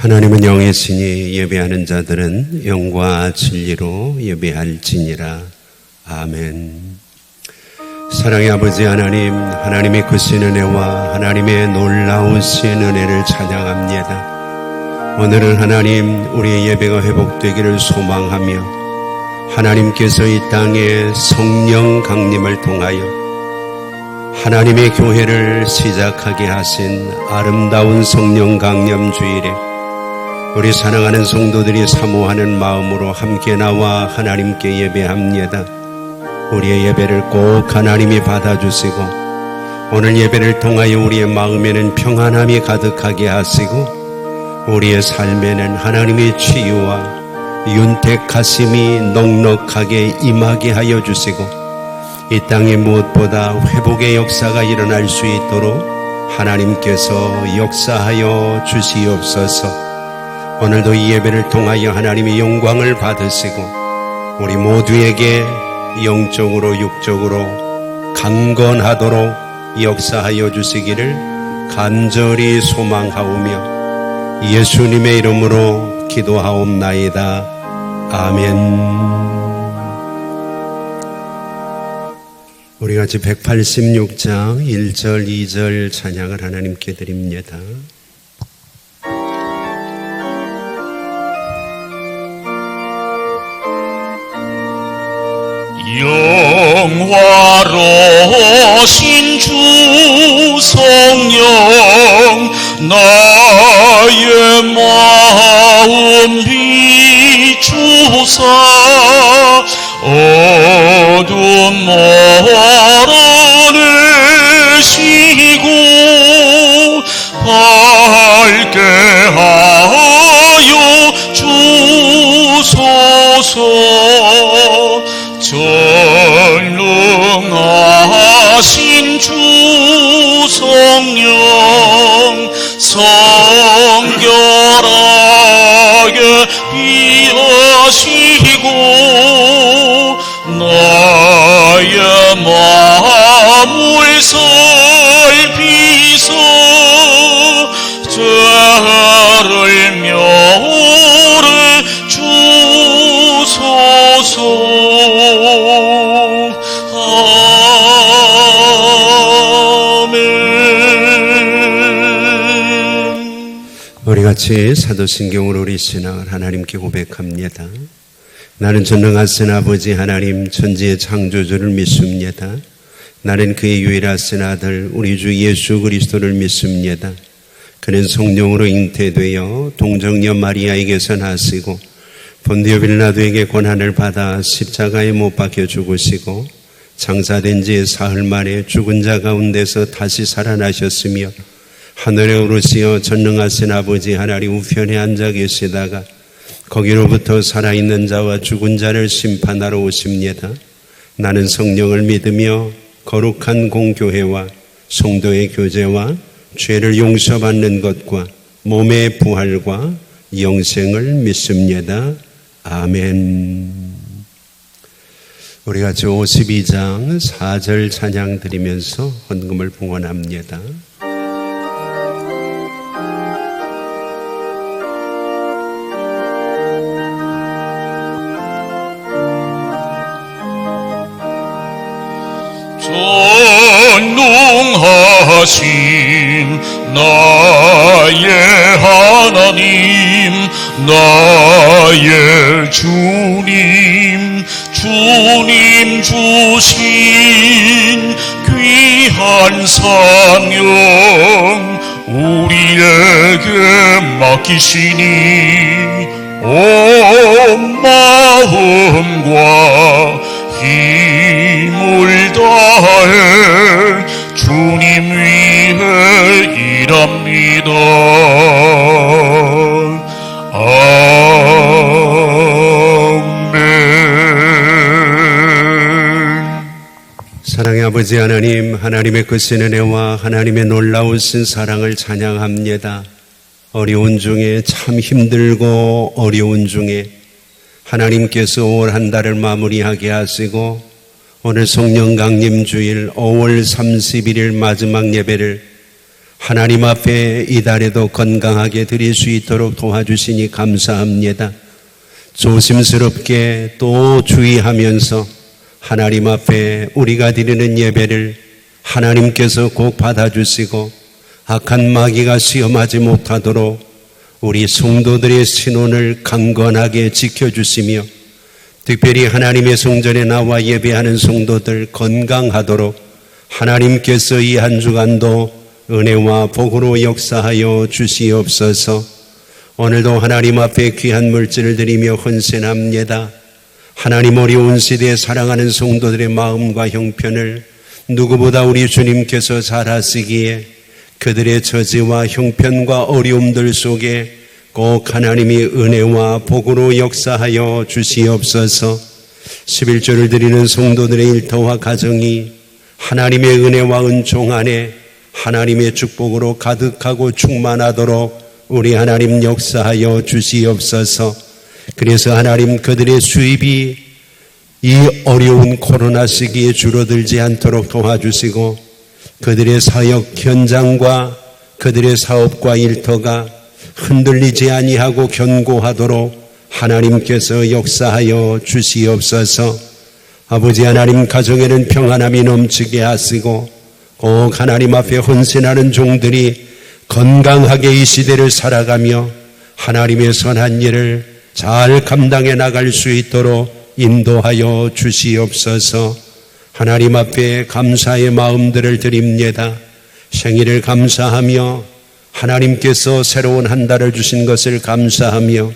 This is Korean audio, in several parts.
하나님은 영이시니 예배하는 자들은 영과 진리로 예배할지니라. 아멘. 사랑의 아버지 하나님, 하나님의 크신 은혜와 하나님의 놀라우신 은혜를 찬양합니다. 오늘은 하나님, 우리의 예배가 회복되기를 소망하며 하나님께서 이 땅에 성령 강림을 통하여 하나님의 교회를 시작하게 하신 아름다운 성령 강림 주일에 우리 사랑하는 성도들이 사모하는 마음으로 함께 나와 하나님께 예배합니다. 우리의 예배를 꼭 하나님이 받아주시고 오늘 예배를 통하여 우리의 마음에는 평안함이 가득하게 하시고 우리의 삶에는 하나님의 치유와 윤택하심이 넉넉하게 임하게 하여 주시고 이 땅에 무엇보다 회복의 역사가 일어날 수 있도록 하나님께서 역사하여 주시옵소서. 오늘도 이 예배를 통하여 하나님의 영광을 받으시고 우리 모두에게 영적으로 육적으로 강건하도록 역사하여 주시기를 간절히 소망하오며 예수님의 이름으로 기도하옵나이다. 아멘. 우리 같이 186장 1절 2절 찬양을 하나님께 드립니다. 영화로우신 주 성령 나의 마음 비추사 어둠 몰아내시고 밝게 하여 주소서. 전능하신 주 성령 성결하게 비하시고 나의 마음을 살피소 죄를 멸해 주소서. 우리 같이 사도신경으로 우리 신앙을 하나님께 고백합니다. 나는 전능하신 아버지 하나님 천지의 창조주를 믿습니다. 나는 그의 유일하신 아들 우리 주 예수 그리스도를 믿습니다. 그는 성령으로 잉태되어 동정녀 마리아에게서 나시고 본디오 빌라도에게 고난을 받아 십자가에 못 박혀 죽으시고 장사된 지 사흘 만에 죽은 자 가운데서 다시 살아나셨으며 하늘에 오르시어 전능하신 아버지 하나님 우편에 앉아 계시다가 거기로부터 살아있는 자와 죽은 자를 심판하러 오십니다. 나는 성령을 믿으며 거룩한 공교회와 성도의 교제와 죄를 용서받는 것과 몸의 부활과 영생을 믿습니다. 아멘. 우리 같이 52장 4절 찬양 드리면서 헌금을 봉헌합니다. 전능하신 나의 하나님 나의 주님 주님 주신 귀한 사명 우리에게 맡기시니 온 마음과 힘을 다해 주님 위해 일합니다. 아멘. 사랑의 아버지 하나님, 하나님의 크신 은혜와 하나님의 놀라우신 사랑을 찬양합니다. 어려운 중에 참 힘들고 어려운 중에 하나님께서 올 한 달을 마무리하게 하시고 오늘 성령 강림 주일 5월 31일 마지막 예배를 하나님 앞에 이달에도 건강하게 드릴 수 있도록 도와주시니 감사합니다. 조심스럽게 또 주의하면서 하나님 앞에 우리가 드리는 예배를 하나님께서 꼭 받아주시고 악한 마귀가 시험하지 못하도록 우리 성도들의 신원을 강건하게 지켜주시며 특별히 하나님의 성전에 나와 예배하는 성도들 건강하도록 하나님께서 이 한 주간도 은혜와 복으로 역사하여 주시옵소서. 오늘도 하나님 앞에 귀한 물질을 드리며 헌신합니다. 하나님 어려운 시대에 사랑하는 성도들의 마음과 형편을 누구보다 우리 주님께서 잘 아시기에 그들의 처지와 형편과 어려움들 속에 꼭 하나님이 은혜와 복으로 역사하여 주시옵소서. 11조를 드리는 성도들의 일터와 가정이 하나님의 은혜와 은총 안에 하나님의 축복으로 가득하고 충만하도록 우리 하나님 역사하여 주시옵소서. 그래서 하나님 그들의 수입이 이 어려운 코로나 시기에 줄어들지 않도록 도와주시고 그들의 사역 현장과 그들의 사업과 일터가 흔들리지 아니하고 견고하도록 하나님께서 역사하여 주시옵소서. 아버지 하나님 가정에는 평안함이 넘치게 하시고 꼭 하나님 앞에 헌신하는 종들이 건강하게 이 시대를 살아가며 하나님의 선한 일을 잘 감당해 나갈 수 있도록 인도하여 주시옵소서. 하나님 앞에 감사의 마음들을 드립니다. 생일을 감사하며 하나님께서 새로운 한 달을 주신 것을 감사하며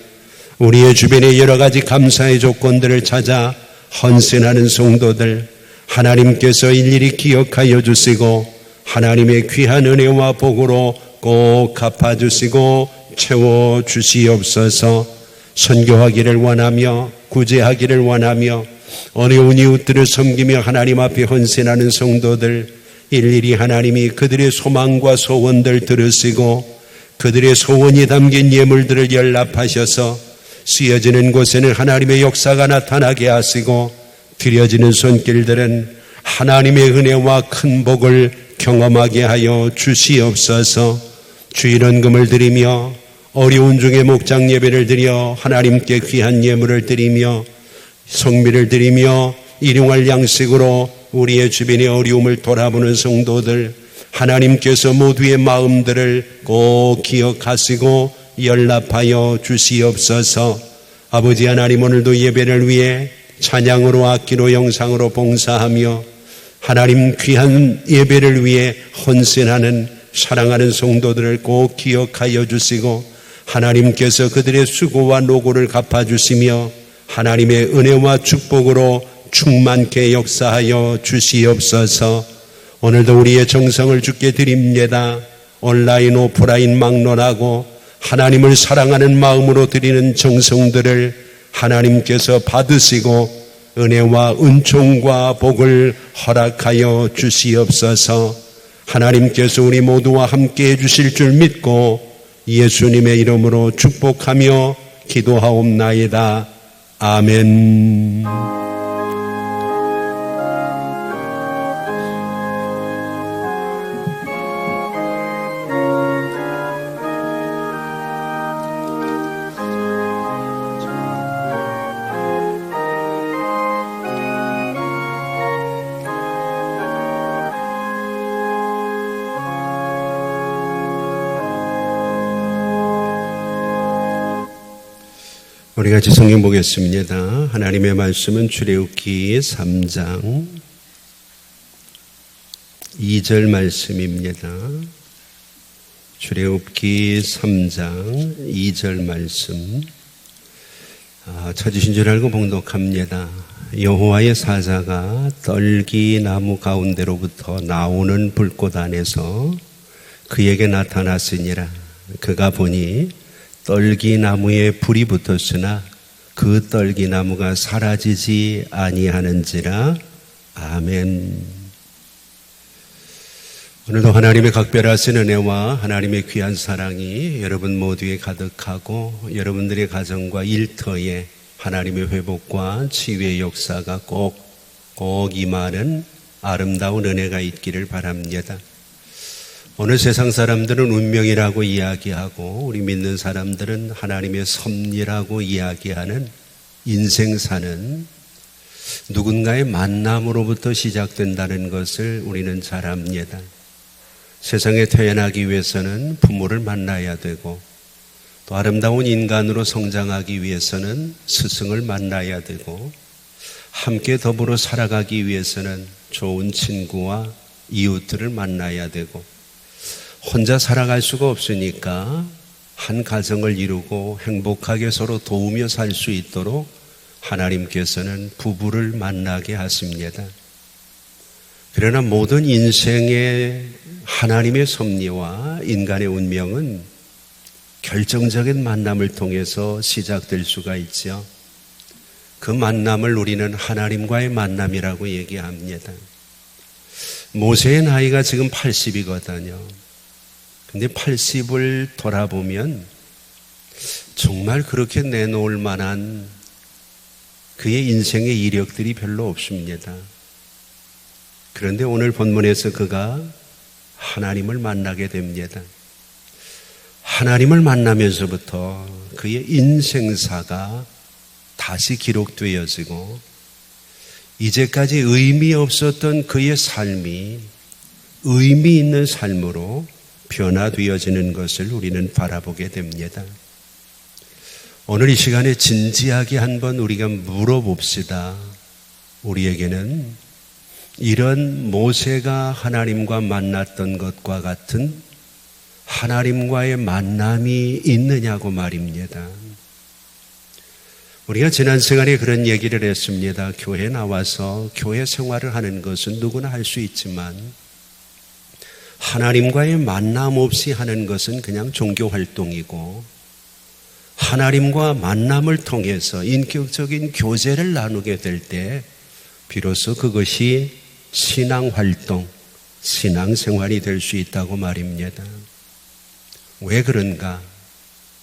우리의 주변에 여러 가지 감사의 조건들을 찾아 헌신하는 성도들 하나님께서 일일이 기억하여 주시고 하나님의 귀한 은혜와 복으로 꼭 갚아주시고 채워주시옵소서. 선교하기를 원하며 구제하기를 원하며 어려운 이웃들을 섬기며 하나님 앞에 헌신하는 성도들 일일이 하나님이 그들의 소망과 소원들 들으시고 그들의 소원이 담긴 예물들을 연락하셔서 쓰여지는 곳에는 하나님의 역사가 나타나게 하시고 드려지는 손길들은 하나님의 은혜와 큰 복을 경험하게 하여 주시옵소서. 주일헌금을 드리며 어려운 중에 목장 예배를 드려 하나님께 귀한 예물을 드리며 성미를 드리며 일용할 양식으로 우리의 주변의 어려움을 돌아보는 성도들 하나님께서 모두의 마음들을 꼭 기억하시고 연락하여 주시옵소서. 아버지 하나님 오늘도 예배를 위해 찬양으로 악기로 영상으로 봉사하며 하나님 귀한 예배를 위해 헌신하는 사랑하는 성도들을 꼭 기억하여 주시고 하나님께서 그들의 수고와 노고를 갚아주시며 하나님의 은혜와 축복으로 충만케 역사하여 주시옵소서. 오늘도 우리의 정성을 주께 드립니다. 온라인 오프라인 막론하고 하나님을 사랑하는 마음으로 드리는 정성들을 하나님께서 받으시고 은혜와 은총과 복을 허락하여 주시옵소서. 하나님께서 우리 모두와 함께 해주실 줄 믿고 예수님의 이름으로 축복하며 기도하옵나이다. 아멘. 우리 같이 성경 보겠습니다. 하나님의 말씀은 출애굽기 3장 2절 말씀입니다. 출애굽기 3장 2절 말씀. 찾으신 줄 알고 봉독합니다. 여호와의 사자가 떨기 나무 가운데로부터 나오는 불꽃 안에서 그에게 나타났으니라. 그가 보니 떨기 나무에 불이 붙었으나 그 떨기 나무가 사라지지 아니하는지라. 아멘. 오늘도 하나님의 각별하신 은혜와 하나님의 귀한 사랑이 여러분 모두에 가득하고 여러분들의 가정과 일터에 하나님의 회복과 치유의 역사가 꼭 임하는 아름다운 은혜가 있기를 바랍니다. 오늘 세상 사람들은 운명이라고 이야기하고 우리 믿는 사람들은 하나님의 섭리라고 이야기하는 인생사는 누군가의 만남으로부터 시작된다는 것을 우리는 잘 압니다. 세상에 태어나기 위해서는 부모를 만나야 되고 또 아름다운 인간으로 성장하기 위해서는 스승을 만나야 되고 함께 더불어 살아가기 위해서는 좋은 친구와 이웃들을 만나야 되고 혼자 살아갈 수가 없으니까 한 가정을 이루고 행복하게 서로 도우며 살 수 있도록 하나님께서는 부부를 만나게 하십니다. 그러나 모든 인생의 하나님의 섭리와 인간의 운명은 결정적인 만남을 통해서 시작될 수가 있죠. 그 만남을 우리는 하나님과의 만남이라고 얘기합니다. 모세의 나이가 지금 80이거든요. 근데 80을 돌아보면 정말 그렇게 내놓을 만한 그의 인생의 이력들이 별로 없습니다. 그런데 오늘 본문에서 그가 하나님을 만나게 됩니다. 하나님을 만나면서부터 그의 인생사가 다시 기록되어지고 이제까지 의미 없었던 그의 삶이 의미 있는 삶으로 변화되어지는 것을 우리는 바라보게 됩니다. 오늘 이 시간에 진지하게 한번 우리가 물어봅시다. 우리에게는 이런 모세가 하나님과 만났던 것과 같은 하나님과의 만남이 있느냐고 말입니다. 우리가 지난 시간에 그런 얘기를 했습니다. 교회에 나와서 교회 생활을 하는 것은 누구나 할 수 있지만 하나님과의 만남 없이 하는 것은 그냥 종교 활동이고 하나님과 만남을 통해서 인격적인 교제를 나누게 될 때 비로소 그것이 신앙 활동, 신앙 생활이 될 수 있다고 말입니다. 왜 그런가?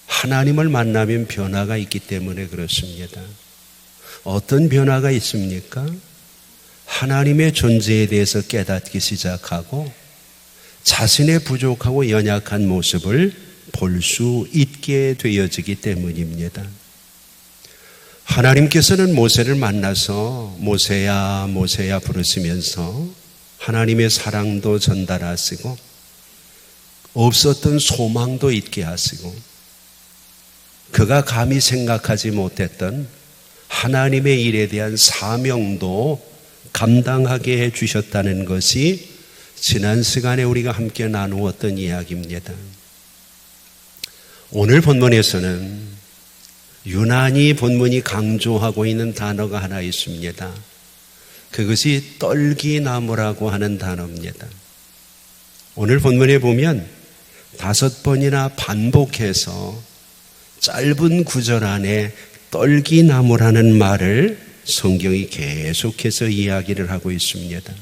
하나님을 만나면 변화가 있기 때문에 그렇습니다. 어떤 변화가 있습니까? 하나님의 존재에 대해서 깨닫기 시작하고 자신의 부족하고 연약한 모습을 볼 수 있게 되어지기 때문입니다. 하나님께서는 모세를 만나서 모세야 모세야 부르시면서 하나님의 사랑도 전달하시고 없었던 소망도 있게 하시고 그가 감히 생각하지 못했던 하나님의 일에 대한 사명도 감당하게 해주셨다는 것이 지난 시간에 우리가 함께 나누었던 이야기입니다. 오늘 본문에서는 유난히 본문이 강조하고 있는 단어가 하나 있습니다. 그것이 떨기나무라고 하는 단어입니다. 오늘 본문에 보면 5번이나 반복해서 짧은 구절 안에 떨기나무라는 말을 성경이 계속해서 이야기를 하고 있습니다.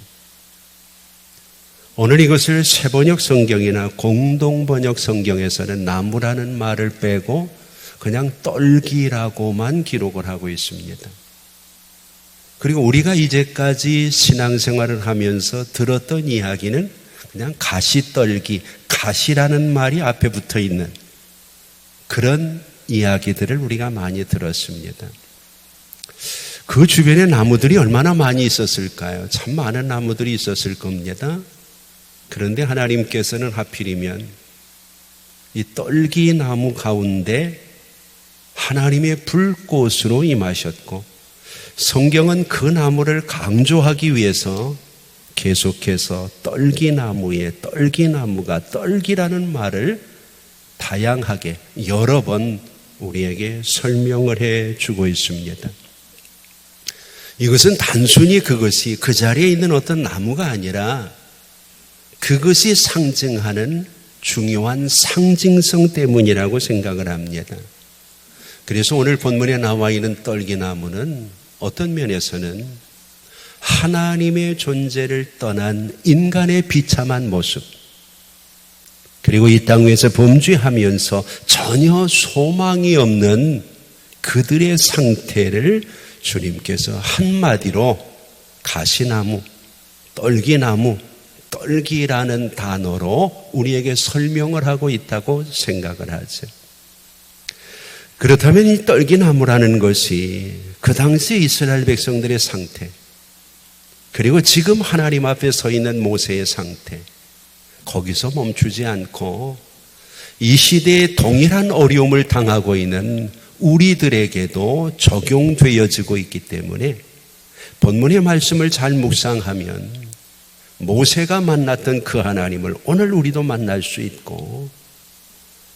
오늘 이것을 새번역 성경이나 공동번역 성경에서는 나무라는 말을 빼고 그냥 떨기라고만 기록을 하고 있습니다. 그리고 우리가 이제까지 신앙생활을 하면서 들었던 이야기는 그냥 가시떨기, 가시라는 말이 앞에 붙어 있는 그런 이야기들을 우리가 많이 들었습니다. 그 주변에 나무들이 얼마나 많이 있었을까요? 참 많은 나무들이 있었을 겁니다. 그런데 하나님께서는 하필이면 이 떨기나무 가운데 하나님의 불꽃으로 임하셨고 성경은 그 나무를 강조하기 위해서 계속해서 떨기나무에 떨기나무가 떨기라는 말을 다양하게 여러 번 우리에게 설명을 해주고 있습니다. 이것은 단순히 그것이 그 자리에 있는 어떤 나무가 아니라 그것이 상징하는 중요한 상징성 때문이라고 생각을 합니다. 그래서 오늘 본문에 나와 있는 떨기나무는 어떤 면에서는 하나님의 존재를 떠난 인간의 비참한 모습, 그리고 이 땅 위에서 범죄하면서 전혀 소망이 없는 그들의 상태를 주님께서 한마디로 가시나무, 떨기나무, 떨기라는 단어로 우리에게 설명을 하고 있다고 생각을 하죠. 그렇다면 이 떨기나무라는 것이 그 당시 이스라엘 백성들의 상태, 그리고 지금 하나님 앞에 서 있는 모세의 상태, 거기서 멈추지 않고 이 시대에 동일한 어려움을 당하고 있는 우리들에게도 적용되어지고 있기 때문에 본문의 말씀을 잘 묵상하면 모세가 만났던 그 하나님을 오늘 우리도 만날 수 있고,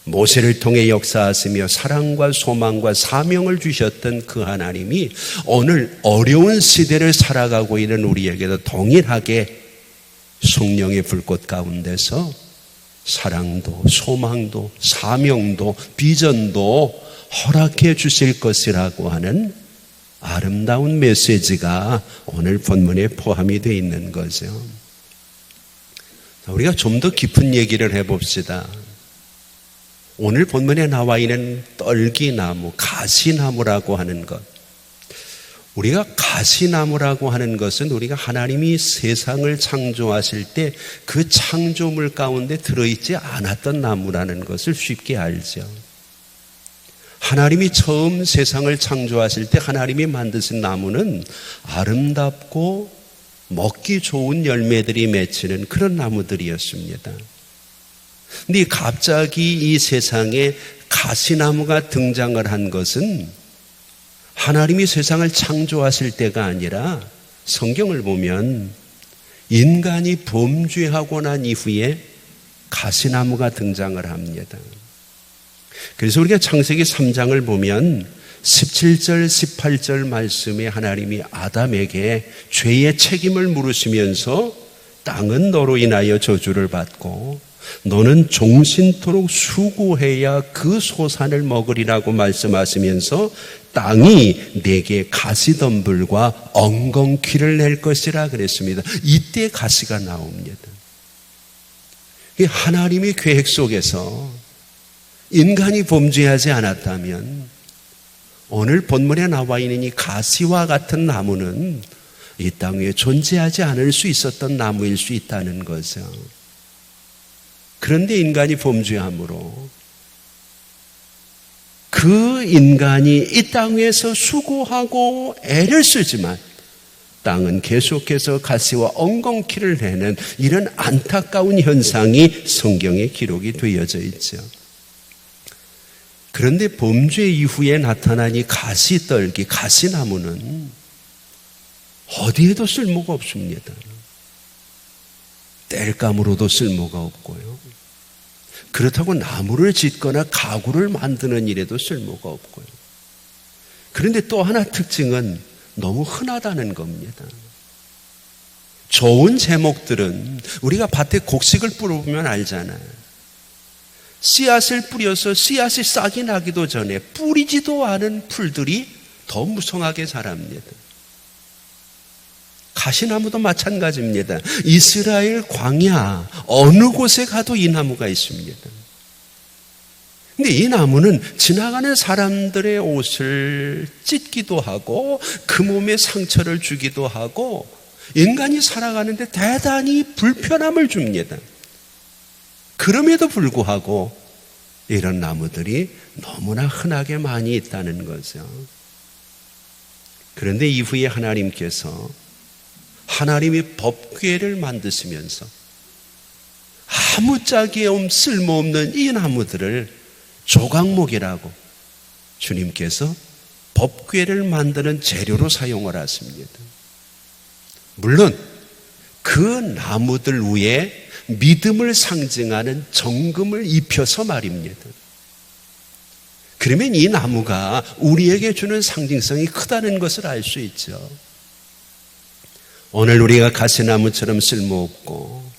모세를 통해 역사하시며 사랑과 소망과 사명을 주셨던 그 하나님이 오늘 어려운 시대를 살아가고 있는 우리에게도 동일하게 성령의 불꽃 가운데서 사랑도 소망도 사명도 비전도 허락해 주실 것이라고 하는 아름다운 메시지가 오늘 본문에 포함이 되어 있는 거죠. 우리가 좀 더 깊은 얘기를 해봅시다. 오늘 본문에 나와 있는 떨기나무, 가시나무라고 하는 것, 우리가 가시나무라고 하는 것은 우리가 하나님이 세상을 창조하실 때 그 창조물 가운데 들어있지 않았던 나무라는 것을 쉽게 알죠. 하나님이 처음 세상을 창조하실 때 하나님이 만드신 나무는 아름답고 먹기 좋은 열매들이 맺히는 그런 나무들이었습니다. 근데 갑자기 이 세상에 가시나무가 등장을 한 것은 하나님이 세상을 창조하실 때가 아니라 성경을 보면 인간이 범죄하고 난 이후에 가시나무가 등장을 합니다. 그래서 우리가 창세기 3장을 보면 17절, 18절 말씀에 하나님이 아담에게 죄의 책임을 물으시면서 땅은 너로 인하여 저주를 받고 너는 종신토록 수고해야 그 소산을 먹으리라고 말씀하시면서 땅이 내게 가시덤불과 엉겅퀴를 낼 것이라 그랬습니다. 이때 가시가 나옵니다. 하나님의 계획 속에서 인간이 범죄하지 않았다면 오늘 본문에 나와 있는 이 가시와 같은 나무는 이 땅 위에 존재하지 않을 수 있었던 나무일 수 있다는 거죠. 그런데 인간이 범죄함으로 그 인간이 이 땅 위에서 수고하고 애를 쓰지만 땅은 계속해서 가시와 엉겅퀴를 내는 이런 안타까운 현상이 성경에 기록이 되어져 있죠. 그런데 범죄 이후에 나타난 이 가시떨기, 가시나무는 어디에도 쓸모가 없습니다. 땔감으로도 쓸모가 없고요. 그렇다고 나무를 짓거나 가구를 만드는 일에도 쓸모가 없고요. 그런데 또 하나 특징은 너무 흔하다는 겁니다. 좋은 제목들은 우리가 밭에 곡식을 뿌려보면 알잖아요. 씨앗을 뿌려서 씨앗이 싹이 나기도 전에 뿌리지도 않은 풀들이 더 무성하게 자랍니다. 가시나무도 마찬가지입니다. 이스라엘 광야 어느 곳에 가도 이 나무가 있습니다. 근데 이 나무는 지나가는 사람들의 옷을 찢기도 하고 그 몸에 상처를 주기도 하고 인간이 살아가는데 대단히 불편함을 줍니다. 그럼에도 불구하고 이런 나무들이 너무나 흔하게 많이 있다는 거죠. 그런데 이후에 하나님께서 하나님이 법궤를 만드시면서 아무짝에 쓸모없는 이 나무들을 조각목이라고 주님께서 법궤를 만드는 재료로 사용을 하십니다. 물론 그 나무들 위에 믿음을 상징하는 정금을 입혀서 말입니다. 그러면 이 나무가 우리에게 주는 상징성이 크다는 것을 알 수 있죠. 오늘 우리가 가시나무처럼 쓸모없고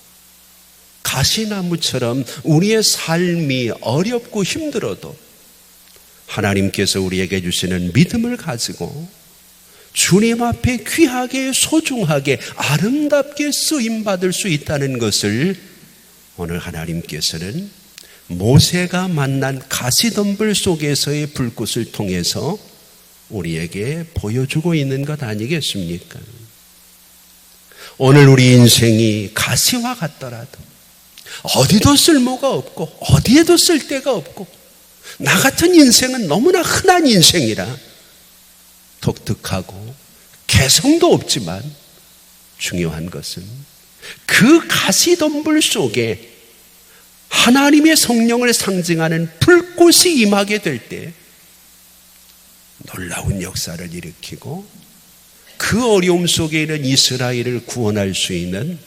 가시나무처럼 우리의 삶이 어렵고 힘들어도 하나님께서 우리에게 주시는 믿음을 가지고 주님 앞에 귀하게 소중하게 아름답게 쓰임받을 수 있다는 것을 오늘 하나님께서는 모세가 만난 가시덤불 속에서의 불꽃을 통해서 우리에게 보여주고 있는 것 아니겠습니까? 오늘 우리 인생이 가시와 같더라도 어디도 쓸모가 없고 어디에도 쓸데가 없고 나 같은 인생은 너무나 흔한 인생이라 독특하고 개성도 없지만 중요한 것은 그 가시덤불 속에 하나님의 성령을 상징하는 불꽃이 임하게 될 때 놀라운 역사를 일으키고 그 어려움 속에 있는 이스라엘을 구원할 수 있는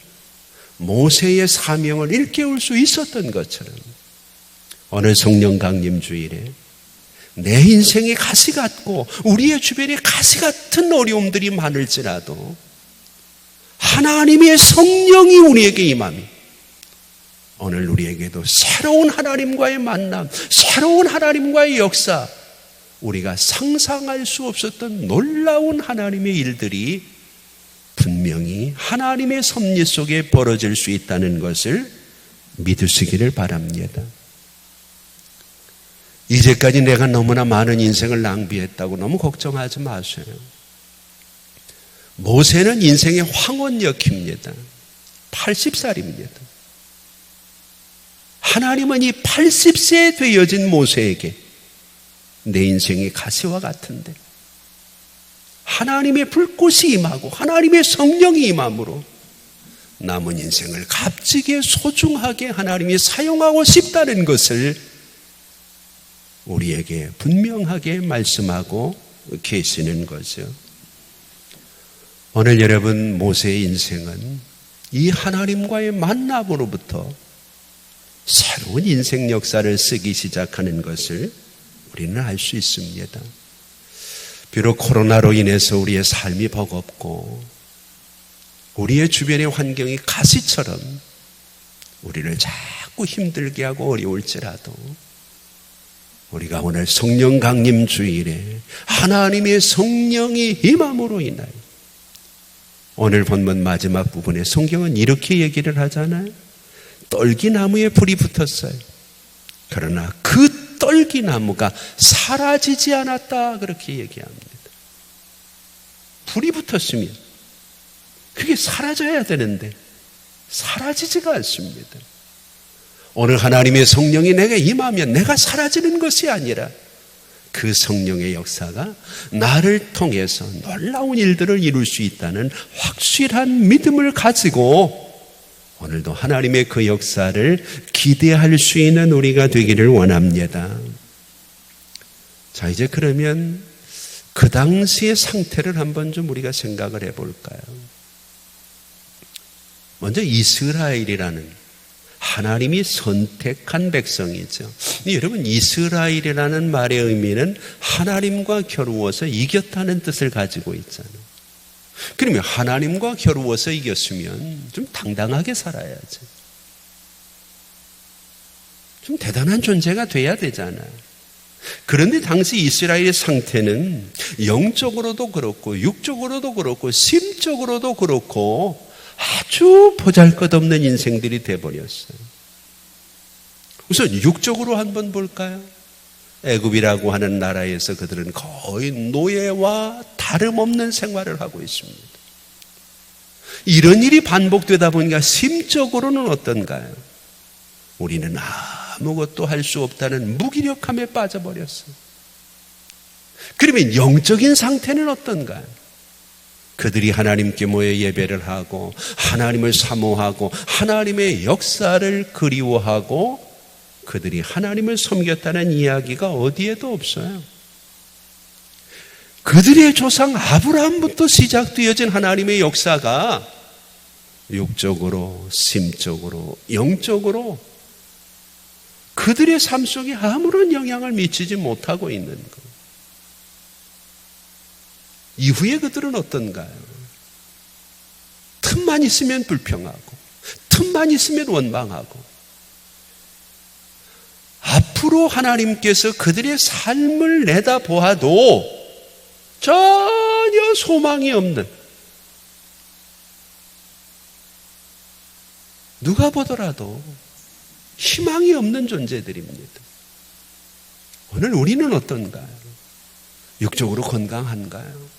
모세의 사명을 일깨울 수 있었던 것처럼 오늘 성령 강림 주일에 내 인생의 가시 같고 우리의 주변에 가시 같은 어려움들이 많을지라도 하나님의 성령이 우리에게 임함이 오늘 우리에게도 새로운 하나님과의 만남, 새로운 하나님과의 역사, 우리가 상상할 수 없었던 놀라운 하나님의 일들이 분명히 하나님의 섭리 속에 벌어질 수 있다는 것을 믿으시기를 바랍니다. 이제까지 내가 너무나 많은 인생을 낭비했다고 너무 걱정하지 마세요. 모세는 인생의 황혼역입니다. 80살입니다. 하나님은 이 80세에 되어진 모세에게 내 인생이 가시와 같은데 하나님의 불꽃이 임하고 하나님의 성령이 임함으로 남은 인생을 값지게 소중하게 하나님이 사용하고 싶다는 것을 우리에게 분명하게 말씀하고 계시는 거죠. 오늘 여러분 모세의 인생은 이 하나님과의 만남으로부터 새로운 인생 역사를 쓰기 시작하는 것을 우리는 알 수 있습니다. 비록 코로나로 인해서 우리의 삶이 버겁고 우리의 주변의 환경이 가시처럼 우리를 자꾸 힘들게 하고 어려울지라도 우리가 오늘 성령 강림 주일에 하나님의 성령이 임함으로 인하여 오늘 본문 마지막 부분에 성경은 이렇게 얘기를 하잖아요. 떨기나무에 불이 붙었어요. 그러나 그 떨기나무가 사라지지 않았다 그렇게 얘기합니다. 불이 붙었으면 그게 사라져야 되는데 사라지지가 않습니다. 오늘 하나님의 성령이 내게 임하면 내가 사라지는 것이 아니라 그 성령의 역사가 나를 통해서 놀라운 일들을 이룰 수 있다는 확실한 믿음을 가지고 오늘도 하나님의 그 역사를 기대할 수 있는 우리가 되기를 원합니다. 자, 이제 그러면 그 당시의 상태를 한번 좀 우리가 생각을 해볼까요? 먼저 이스라엘이라는 하나님이 선택한 백성이죠. 여러분, 이스라엘이라는 말의 의미는 하나님과 겨루어서 이겼다는 뜻을 가지고 있잖아요. 그러면 하나님과 겨루어서 이겼으면 좀 당당하게 살아야지. 좀 대단한 존재가 돼야 되잖아요. 그런데 당시 이스라엘의 상태는 영적으로도 그렇고 육적으로도 그렇고 심적으로도 그렇고 아주 보잘것없는 인생들이 돼버렸어요. 우선 육적으로 한번 볼까요? 애굽이라고 하는 나라에서 그들은 거의 노예와 다름없는 생활을 하고 있습니다. 이런 일이 반복되다 보니까 심적으로는 어떤가요? 우리는 아무것도 할 수 없다는 무기력함에 빠져버렸어요. 그러면 영적인 상태는 어떤가요? 그들이 하나님께 모여 예배를 하고 하나님을 사모하고 하나님의 역사를 그리워하고 그들이 하나님을 섬겼다는 이야기가 어디에도 없어요. 그들의 조상 아브라함부터 시작되어진 하나님의 역사가 육적으로, 심적으로, 영적으로 그들의 삶 속에 아무런 영향을 미치지 못하고 있는 것. 이후에 그들은 어떤가요? 틈만 있으면 불평하고 틈만 있으면 원망하고 앞으로 하나님께서 그들의 삶을 내다보아도 전혀 소망이 없는, 누가 보더라도 희망이 없는 존재들입니다. 오늘 우리는 어떤가요? 육적으로 건강한가요?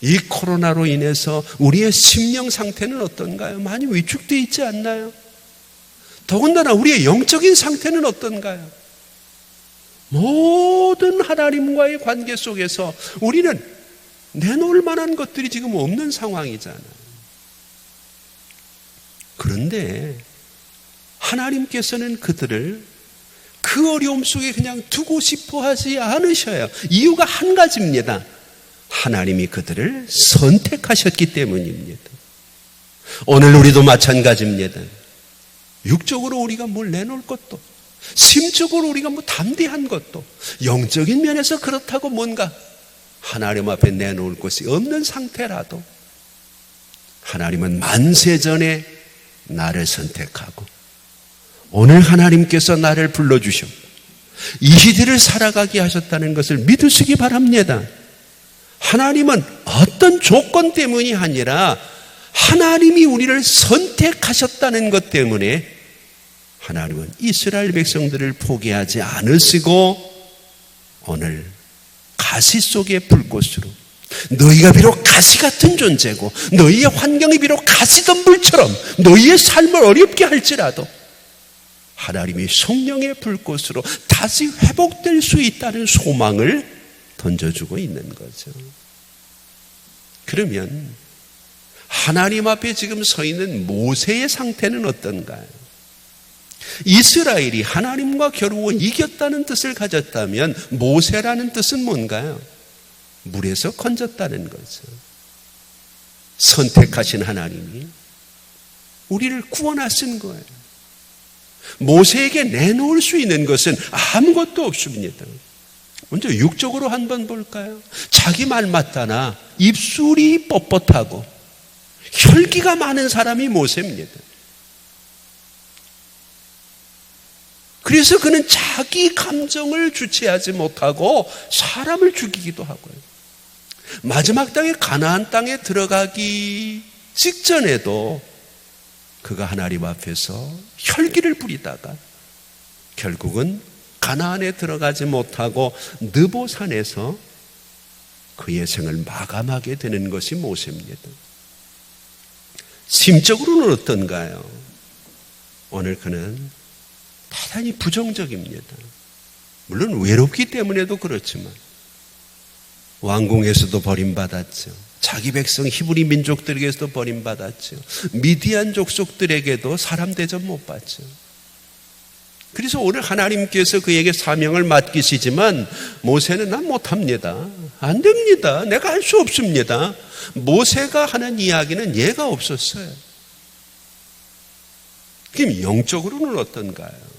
이 코로나로 인해서 우리의 심령 상태는 어떤가요? 많이 위축되어 있지 않나요? 더군다나 우리의 영적인 상태는 어떤가요? 모든 하나님과의 관계 속에서 우리는 내놓을 만한 것들이 지금 없는 상황이잖아요. 그런데 하나님께서는 그들을 그 어려움 속에 그냥 두고 싶어 하지 않으셔요. 이유가 한 가지입니다. 하나님이 그들을 선택하셨기 때문입니다. 오늘 우리도 마찬가지입니다. 육적으로 우리가 뭘 내놓을 것도, 심적으로 우리가 뭐 담대한 것도, 영적인 면에서 그렇다고 뭔가 하나님 앞에 내놓을 것이 없는 상태라도 하나님은 만세전에 나를 선택하고 오늘 하나님께서 나를 불러주셨고 이 시대를 살아가게 하셨다는 것을 믿으시기 바랍니다. 하나님은 어떤 조건 때문이 아니라 하나님이 우리를 선택하셨다는 것 때문에 하나님은 이스라엘 백성들을 포기하지 않으시고 오늘 가시 속의 불꽃으로 너희가 비록 가시 같은 존재고 너희의 환경이 비록 가시던 불처럼 너희의 삶을 어렵게 할지라도 하나님이 성령의 불꽃으로 다시 회복될 수 있다는 소망을 던져주고 있는 거죠. 그러면 하나님 앞에 지금 서 있는 모세의 상태는 어떤가요? 이스라엘이 하나님과 겨루어 이겼다는 뜻을 가졌다면 모세라는 뜻은 뭔가요? 물에서 건졌다는 거죠. 선택하신 하나님이 우리를 구원하신 거예요. 모세에게 내놓을 수 있는 것은 아무것도 없습니다. 먼저 육적으로 한번 볼까요? 자기 말 맞다나 입술이 뻣뻣하고 혈기가 많은 사람이 모세입니다. 그래서 그는 자기 감정을 주체하지 못하고 사람을 죽이기도 하고요. 마지막 땅에 가나안 땅에 들어가기 직전에도 그가 하나님 앞에서 혈기를 부리다가 결국은 가나안에 들어가지 못하고 느보산에서 그의 생을 마감하게 되는 것이 모세입니다. 심적으로는 어떤가요? 오늘 그는 대단히 부정적입니다. 물론 외롭기 때문에도 그렇지만 왕궁에서도 버림받았죠. 자기 백성 히브리 민족들에게서도 버림받았죠. 미디안 족속들에게도 사람 대접 못 받죠. 그래서 오늘 하나님께서 그에게 사명을 맡기시지만 모세는 난 못합니다. 안 됩니다. 내가 할 수 없습니다. 모세가 하는 이야기는 예가 없었어요. 그럼 영적으로는 어떤가요?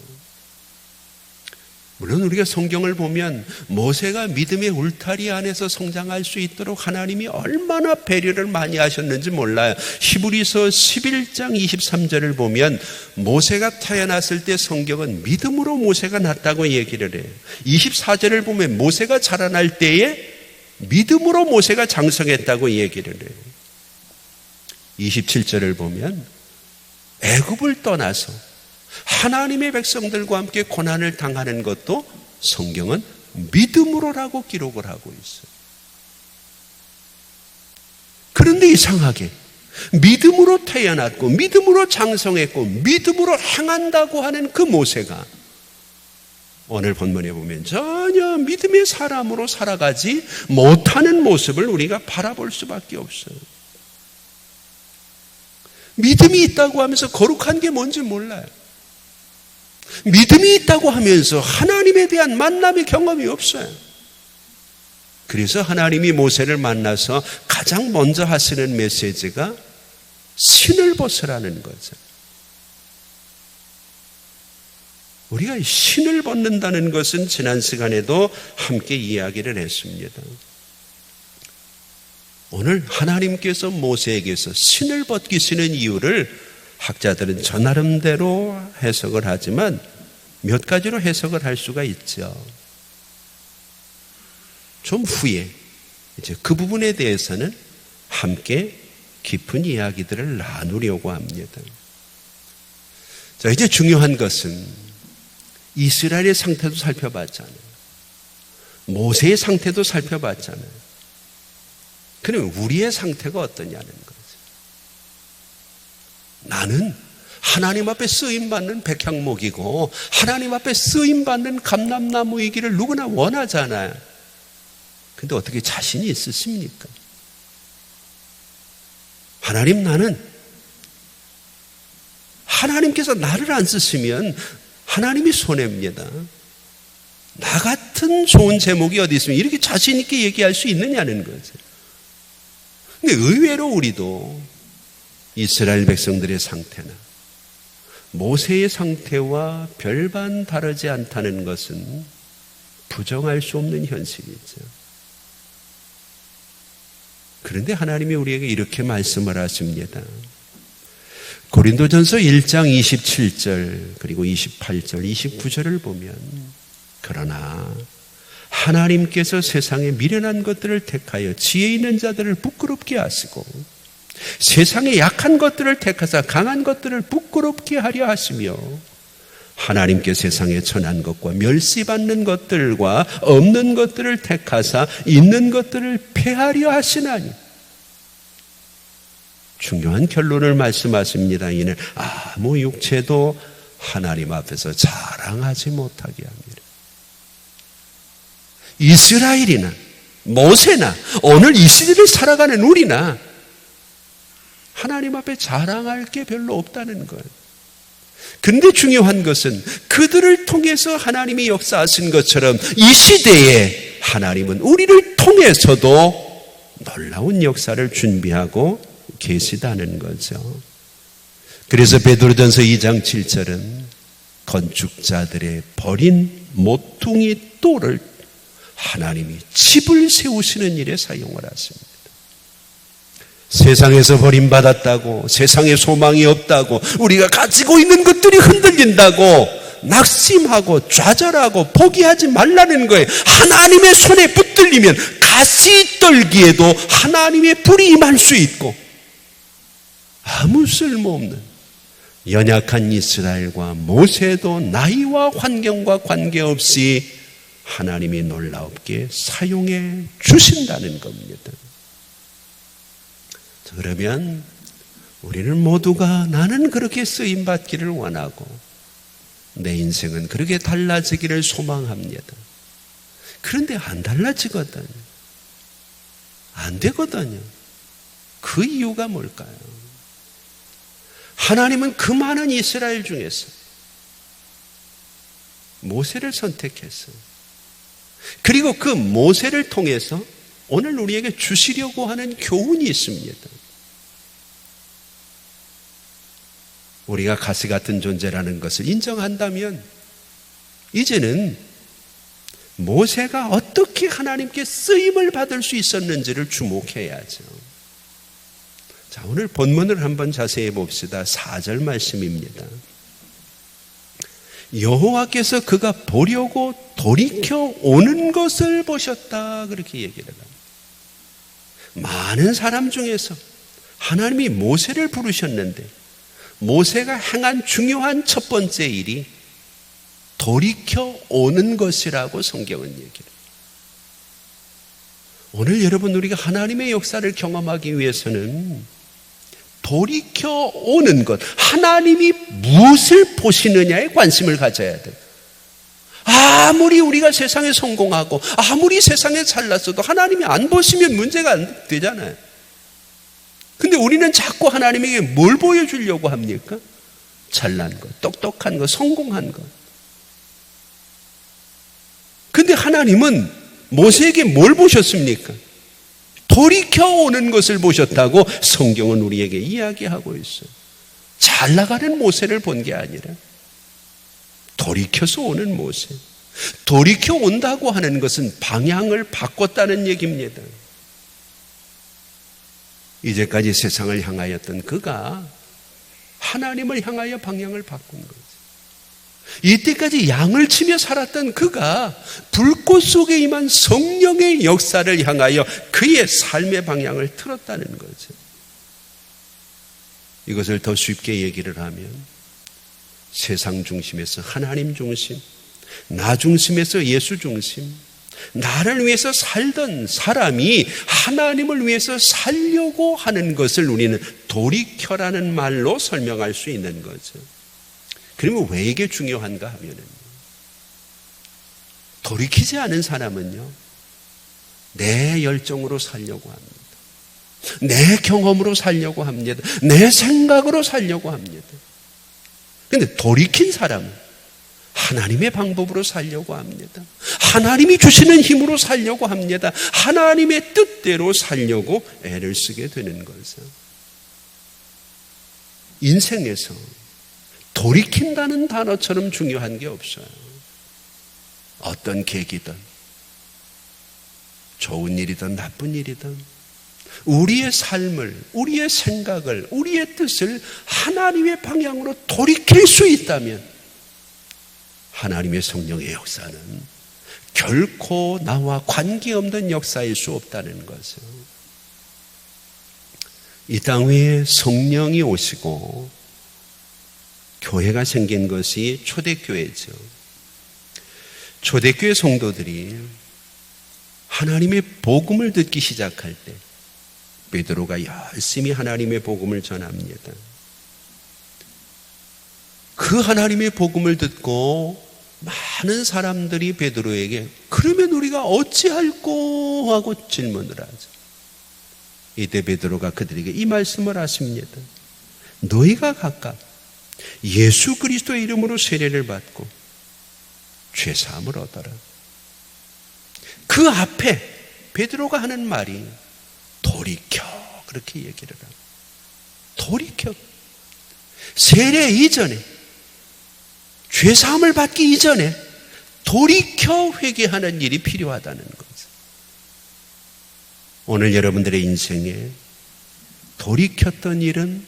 물론 우리가 성경을 보면 모세가 믿음의 울타리 안에서 성장할 수 있도록 하나님이 얼마나 배려를 많이 하셨는지 몰라요. 히브리서 11장 23절을 보면 모세가 태어났을 때 성경은 믿음으로 모세가 났다고 얘기를 해요. 24절을 보면 모세가 자라날 때에 믿음으로 모세가 장성했다고 얘기를 해요. 27절을 보면 애굽을 떠나서 하나님의 백성들과 함께 고난을 당하는 것도 성경은 믿음으로라고 기록을 하고 있어요. 그런데 이상하게 믿음으로 태어났고 믿음으로 장성했고 믿음으로 행한다고 하는 그 모세가 오늘 본문에 보면 전혀 믿음의 사람으로 살아가지 못하는 모습을 우리가 바라볼 수밖에 없어요. 믿음이 있다고 하면서 거룩한 게 뭔지 몰라요. 믿음이 있다고 하면서 하나님에 대한 만남의 경험이 없어요. 그래서 하나님이 모세를 만나서 가장 먼저 하시는 메시지가 신을 벗으라는 거죠. 우리가 신을 벗는다는 것은 지난 시간에도 함께 이야기를 했습니다. 오늘 하나님께서 모세에게서 신을 벗기시는 이유를 학자들은 저 나름대로 해석을 하지만 몇 가지로 해석을 할 수가 있죠. 좀 후에 이제 그 부분에 대해서는 함께 깊은 이야기들을 나누려고 합니다. 자, 이제 중요한 것은 이스라엘의 상태도 살펴봤잖아요. 모세의 상태도 살펴봤잖아요. 그러면 우리의 상태가 어떠냐는 거죠. 나는 하나님 앞에 쓰임받는 백향목이고 하나님 앞에 쓰임받는 감람나무이기를 누구나 원하잖아요. 근데 어떻게 자신이 있으십니까? 하나님, 나는 하나님께서 나를 안 쓰시면 하나님이 손해입니다. 나 같은 좋은 제목이 어디 있으면 이렇게 자신 있게 얘기할 수 있느냐는 거죠. 근데 의외로 우리도 이스라엘 백성들의 상태나 모세의 상태와 별반 다르지 않다는 것은 부정할 수 없는 현실이죠. 그런데 하나님이 우리에게 이렇게 말씀을 하십니다. 고린도전서 1장 27절 그리고 28절 29절을 보면 그러나 하나님께서 세상에 미련한 것들을 택하여 지혜 있는 자들을 부끄럽게 하시고 세상에 약한 것들을 택하사 강한 것들을 부끄럽게 하려 하시며 하나님께 세상에 천한 것과 멸시받는 것들과 없는 것들을 택하사 있는 것들을 폐하려 하시나니. 중요한 결론을 말씀하십니다. 이는 아무 육체도 하나님 앞에서 자랑하지 못하게 합니다. 이스라엘이나 모세나 오늘 이 시대를 살아가는 우리나 하나님 앞에 자랑할 게 별로 없다는 거예요. 근데 중요한 것은 그들을 통해서 하나님이 역사하신 것처럼 이 시대에 하나님은 우리를 통해서도 놀라운 역사를 준비하고 계시다는 거죠. 그래서 베드로전서 2장 7절은 건축자들의 버린 모퉁이 돌을 하나님이 집을 세우시는 일에 사용을 하십니다. 세상에서 버림받았다고, 세상에 소망이 없다고, 우리가 가지고 있는 것들이 흔들린다고 낙심하고 좌절하고 포기하지 말라는 거예요. 하나님의 손에 붙들리면 가시떨기에도 하나님의 불이 임할 수 있고 아무 쓸모없는 연약한 이스라엘과 모세도 나이와 환경과 관계없이 하나님이 놀랍게 사용해 주신다는 겁니다. 그러면 우리는 모두가 나는 그렇게 쓰임받기를 원하고 내 인생은 그렇게 달라지기를 소망합니다. 그런데 안 달라지거든요. 안 되거든요. 그 이유가 뭘까요? 하나님은 그 많은 이스라엘 중에서 모세를 선택했어요. 그리고 그 모세를 통해서 오늘 우리에게 주시려고 하는 교훈이 있습니다. 우리가 가시 같은 존재라는 것을 인정한다면 이제는 모세가 어떻게 하나님께 쓰임을 받을 수 있었는지를 주목해야죠. 자, 오늘 본문을 한번 자세히 봅시다. 4절 말씀입니다. 여호와께서 그가 보려고 돌이켜 오는 것을 보셨다, 그렇게 얘기를 합니다. 많은 사람 중에서 하나님이 모세를 부르셨는데 모세가 행한 중요한 첫 번째 일이 돌이켜 오는 것이라고 성경은 얘기를 해요. 오늘 여러분, 우리가 하나님의 역사를 경험하기 위해서는 돌이켜 오는 것, 하나님이 무엇을 보시느냐에 관심을 가져야 돼요. 아무리 우리가 세상에 성공하고 아무리 세상에 잘났어도 하나님이 안 보시면 문제가 안 되잖아요. 근데 우리는 자꾸 하나님에게 뭘 보여주려고 합니까? 잘난 것, 똑똑한 것, 성공한 것. 근데 하나님은 모세에게 뭘 보셨습니까? 돌이켜 오는 것을 보셨다고 성경은 우리에게 이야기하고 있어요. 잘 나가는 모세를 본 게 아니라 돌이켜서 오는 모세. 돌이켜 온다고 하는 것은 방향을 바꿨다는 얘기입니다. 이제까지 세상을 향하였던 그가 하나님을 향하여 방향을 바꾼 거죠. 이때까지 양을 치며 살았던 그가 불꽃 속에 임한 성령의 역사를 향하여 그의 삶의 방향을 틀었다는 거죠. 이것을 더 쉽게 얘기를 하면 세상 중심에서 하나님 중심, 나 중심에서 예수 중심, 나를 위해서 살던 사람이 하나님을 위해서 살려고 하는 것을 우리는 돌이켜라는 말로 설명할 수 있는 거죠. 그러면 왜 이게 중요한가 하면은, 돌이키지 않은 사람은요, 내 열정으로 살려고 합니다. 내 경험으로 살려고 합니다. 내 생각으로 살려고 합니다. 그런데 돌이킨 사람은 하나님의 방법으로 살려고 합니다. 하나님이 주시는 힘으로 살려고 합니다. 하나님의 뜻대로 살려고 애를 쓰게 되는 거죠. 인생에서 돌이킨다는 단어처럼 중요한 게 없어요. 어떤 계기든, 좋은 일이든 나쁜 일이든, 우리의 삶을, 우리의 생각을, 우리의 뜻을 하나님의 방향으로 돌이킬 수 있다면 하나님의 성령의 역사는 결코 나와 관계없는 역사일 수 없다는 것을, 이 땅 위에 성령이 오시고 교회가 생긴 것이 초대교회죠. 초대교회 성도들이 하나님의 복음을 듣기 시작할 때 베드로가 열심히 하나님의 복음을 전합니다. 그 하나님의 복음을 듣고 많은 사람들이 베드로에게 그러면 우리가 어찌할꼬 하고 질문을 하죠. 이때 베드로가 그들에게 이 말씀을 하십니다. 너희가 각각 예수 그리스도의 이름으로 세례를 받고 죄사함을 얻어라. 그 앞에 베드로가 하는 말이 돌이켜, 그렇게 얘기를 합니다. 돌이켜. 세례 이전에, 죄사함을 받기 이전에 돌이켜 회개하는 일이 필요하다는 거죠. 오늘 여러분들의 인생에 돌이켰던 일은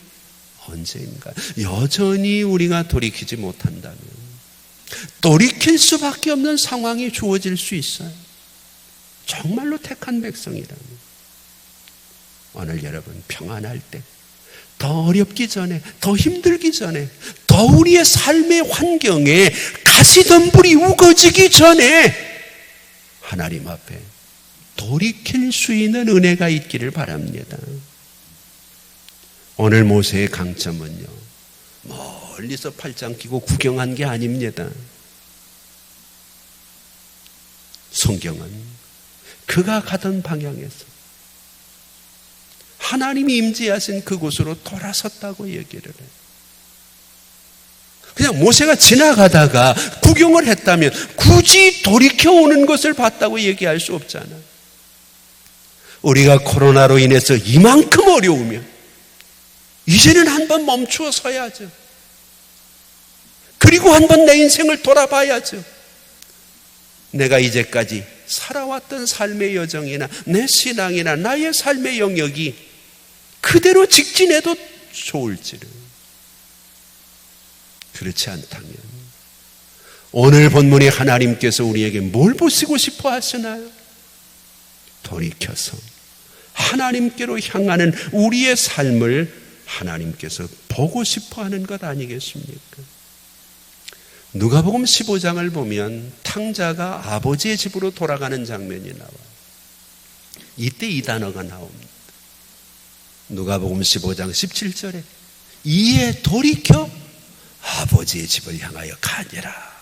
언제인가? 여전히 우리가 돌이키지 못한다면 돌이킬 수밖에 없는 상황이 주어질 수 있어요. 정말로 택한 백성이라면. 오늘 여러분 평안할 때, 더 어렵기 전에, 더 힘들기 전에, 더 우리의 삶의 환경에 가시덤불이 우거지기 전에 하나님 앞에 돌이킬 수 있는 은혜가 있기를 바랍니다. 오늘 모세의 강점은요, 멀리서 팔짱 끼고 구경한 게 아닙니다. 성경은 그가 가던 방향에서 하나님이 임재하신 그곳으로 돌아섰다고 얘기를 해요. 그냥 모세가 지나가다가 구경을 했다면 굳이 돌이켜오는 것을 봤다고 얘기할 수 없잖아요. 우리가 코로나로 인해서 이만큼 어려우면 이제는 한번 멈추어 서야죠. 그리고 한번 내 인생을 돌아봐야죠. 내가 이제까지 살아왔던 삶의 여정이나 내 신앙이나 나의 삶의 영역이 그대로 직진해도 좋을지를. 그렇지 않다면 오늘 본문에 하나님께서 우리에게 뭘 보시고 싶어 하시나요? 돌이켜서 하나님께로 향하는 우리의 삶을 하나님께서 보고 싶어 하는 것 아니겠습니까? 누가복음 15장을 보면 탕자가 아버지의 집으로 돌아가는 장면이 나와요. 이때 이 단어가 나옵니다. 누가복음 15장 17절에 이에 돌이켜 아버지의 집을 향하여 가니라.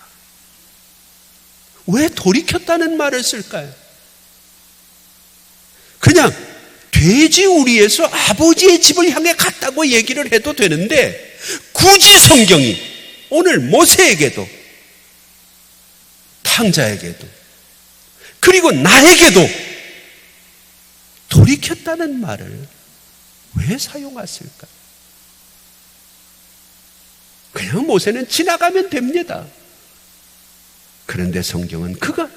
왜 돌이켰다는 말을 쓸까요? 그냥 돼지우리에서 아버지의 집을 향해 갔다고 얘기를 해도 되는데 굳이 성경이 오늘 모세에게도 탕자에게도 그리고 나에게도 돌이켰다는 말을 왜 사용했을까? 그냥 모세는 지나가면 됩니다. 그런데 성경은 그가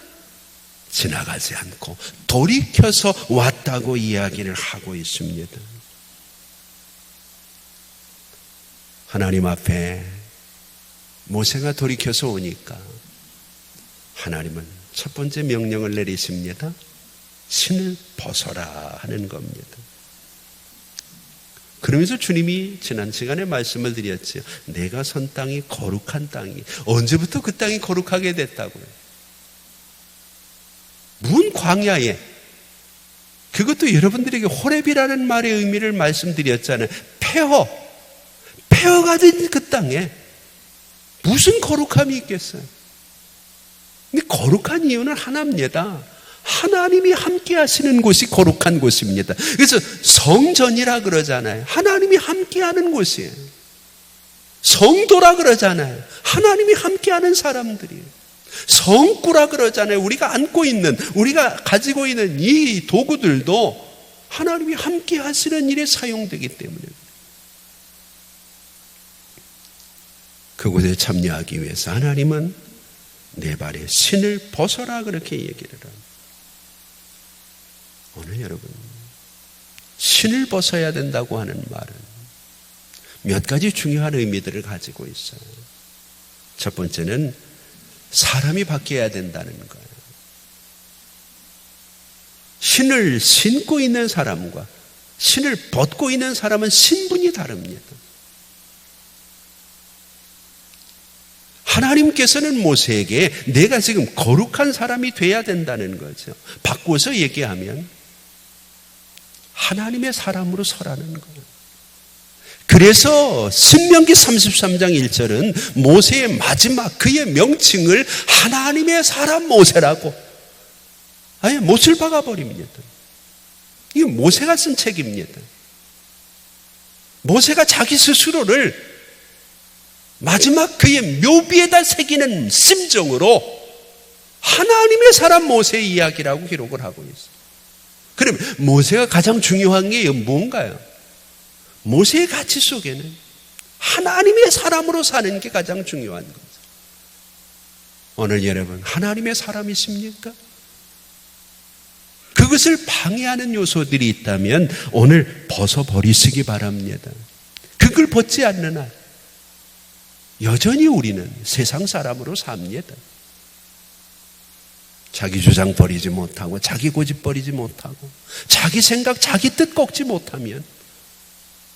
지나가지 않고 돌이켜서 왔다고 이야기를 하고 있습니다. 하나님 앞에 모세가 돌이켜서 오니까 하나님은 첫 번째 명령을 내리십니다. 신을 벗어라 하는 겁니다. 그러면서 주님이 지난 시간에 말씀을 드렸죠. 내가 선 땅이 거룩한 땅이. 언제부터 그 땅이 거룩하게 됐다고요? 문 광야에, 그것도 여러분들에게 호렙이라는 말의 의미를 말씀드렸잖아요. 폐허가 된 그 땅에 무슨 거룩함이 있겠어요? 근데 거룩한 이유는 하나입니다. 하나님이 함께 하시는 곳이 거룩한 곳입니다. 그래서 성전이라 그러잖아요. 하나님이 함께 하는 곳이에요. 성도라 그러잖아요. 하나님이 함께 하는 사람들이에요. 성구라 그러잖아요. 우리가 안고 있는, 우리가 가지고 있는 이 도구들도 하나님이 함께 하시는 일에 사용되기 때문에 그곳에 참여하기 위해서 하나님은 내 발에 신을 벗어라 그렇게 얘기를 합니다. 오늘 여러분, 신을 벗어야 된다고 하는 말은 몇 가지 중요한 의미들을 가지고 있어요. 첫 번째는 사람이 바뀌어야 된다는 거예요. 신을 신고 있는 사람과 신을 벗고 있는 사람은 신분이 다릅니다. 하나님께서는 모세에게 내가 지금 거룩한 사람이 돼야 된다는 거죠. 바꿔서 얘기하면 하나님의 사람으로 서라는 거예요. 그래서 신명기 33장 1절은 모세의 마지막 그의 명칭을 하나님의 사람 모세라고 아예 못을 박아버립니다. 이게 모세가 쓴 책입니다. 모세가 자기 스스로를 마지막 그의 묘비에다 새기는 심정으로 하나님의 사람 모세의 이야기라고 기록을 하고 있어요. 그럼 모세가 가장 중요한 게 뭔가요? 모세의 가치 속에는 하나님의 사람으로 사는 게 가장 중요한 거죠. 오늘 여러분, 하나님의 사람이십니까? 그것을 방해하는 요소들이 있다면 오늘 벗어버리시기 바랍니다. 그걸 벗지 않는 한 여전히 우리는 세상 사람으로 삽니다. 자기 주장 버리지 못하고 자기 고집 버리지 못하고 자기 생각 자기 뜻 꺾지 못하면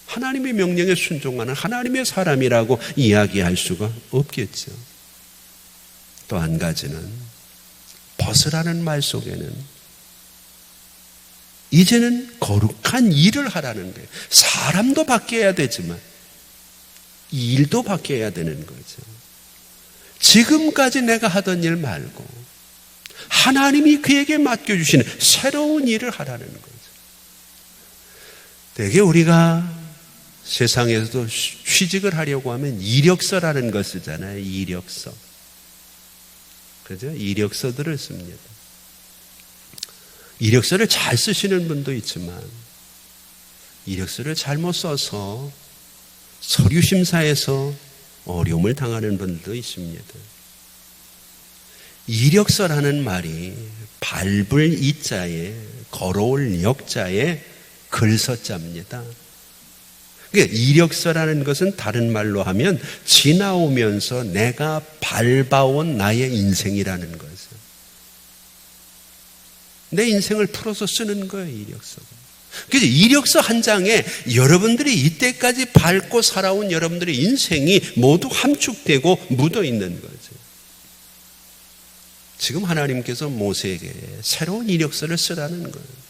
하나님의 명령에 순종하는 하나님의 사람이라고 이야기할 수가 없겠죠. 또 한 가지는 벗으라는 말 속에는 이제는 거룩한 일을 하라는 거예요. 사람도 바뀌어야 되지만 이 일도 바뀌어야 되는 거죠. 지금까지 내가 하던 일 말고 하나님이 그에게 맡겨주시는 새로운 일을 하라는 거죠. 되게 우리가 세상에서도 취직을 하려고 하면 이력서라는 걸 쓰잖아요. 이력서. 그죠? 이력서들을 씁니다. 이력서를 잘 쓰시는 분도 있지만 이력서를 잘못 써서 서류 심사에서 어려움을 당하는 분들도 있습니다. 이력서라는 말이 밟을 이자에 걸어올 역자에 글서자입니다. 그러니까 이력서라는 것은 다른 말로 하면 지나오면서 내가 밟아온 나의 인생이라는 거죠. 내 인생을 풀어서 쓰는 거예요, 이력서가. 그래서 이력서 한 장에 여러분들이 이때까지 밟고 살아온 여러분들의 인생이 모두 함축되고 묻어 있는 거죠. 지금 하나님께서 모세에게 새로운 이력서를 쓰라는 거예요.